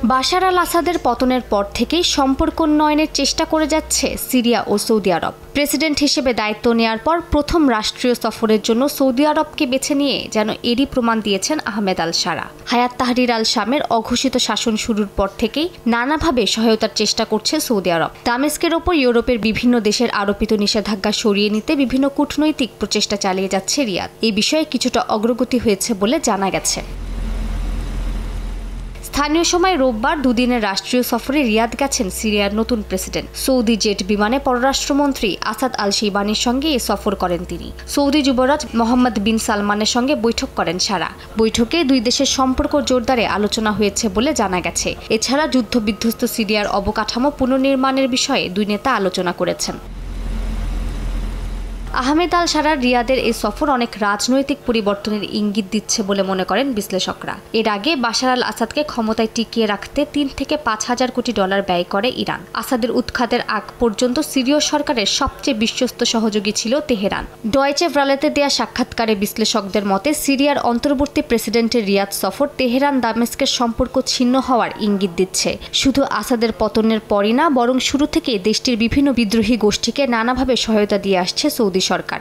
বাশার আল আসাদের পতনের পর থেকেই সম্পর্ক উন্নয়নের চেষ্টা করে যাচ্ছে সিরিয়া ও সৌদি আরব। প্রেসিডেন্ট হিসেবে দায়িত্ব নেয়ার পর প্রথম রাষ্ট্রীয় সফরের জন্য সৌদি আরবকে বেছে নিয়ে যেন এরই প্রমাণ দিয়েছেন আহমেদ আল শারা। হায়াত তাহরির আল শামের অঘোষিত শাসন শুরুর পর থেকেই নানাভাবে সহায়তার চেষ্টা করছে সৌদি আরব। দামেস্কের ওপর ইউরোপের বিভিন্ন দেশের আরোপিত নিষেধাজ্ঞা সরিয়ে নিতে বিভিন্ন কূটনৈতিক প্রচেষ্টা চালিয়ে যাচ্ছে রিয়াদ। এই বিষয়ে কিছুটা অগ্রগতি হয়েছে বলে জানা গেছে। স্থানীয় সময় রোববার দুদিনের রাষ্ট্রীয় সফরে রিয়াদ গেছেন সিরিয়ার নতুন প্রেসিডেন্ট। সৌদি জেট বিমানে পররাষ্ট্রমন্ত্রী আসাদ আল শিবানির সঙ্গে এ সফর করেন তিনি। সৌদি যুবরাজ মোহাম্মদ বিন সালমানের সঙ্গে বৈঠক করেন শারা। বৈঠকে দুই দেশের সম্পর্ক জোরদারে আলোচনা হয়েছে বলে জানা গেছে। এছাড়া যুদ্ধবিধ্বস্ত সিরিয়ার অবকাঠামো পুনর্নির্মাণের বিষয়ে দুই নেতা আলোচনা করেছেন। আহমেদ আল শারার রিয়াদের এই সফর অনেক রাজনৈতিক পরিবর্তনের ইঙ্গিত দিচ্ছে বলে মনে করেন বিশ্লেষকরা। এর আগে বাশার আল আসাদকে ক্ষমতায় টিকিয়ে রাখতে 3 থেকে 5 হাজার কোটি ডলার ব্যয় করে ইরান। আসাদের উৎখাতের আগ পর্যন্ত সিরীয় সরকারের সবচেয়ে বিশ্বস্ত সহযোগী ছিল তেহরান। ডয়েচে ভ্যালেতে দেয়া সাক্ষাৎকারে বিশ্লেষকদের মতে সিরিয়ার অন্তর্বর্তী প্রেসিডেন্টের রিয়াদ সফর তেহরান দামেস্কের সম্পর্ক ছিন্ন হওয়ার ইঙ্গিত দিচ্ছে। শুধু আসাদের পতনের পরই না, বরং শুরু থেকে দেশটির বিভিন্ন বিদ্রোহী গোষ্ঠীকে নানাভাবে সহায়তা দিয়ে আসছে সৌদি সরকার।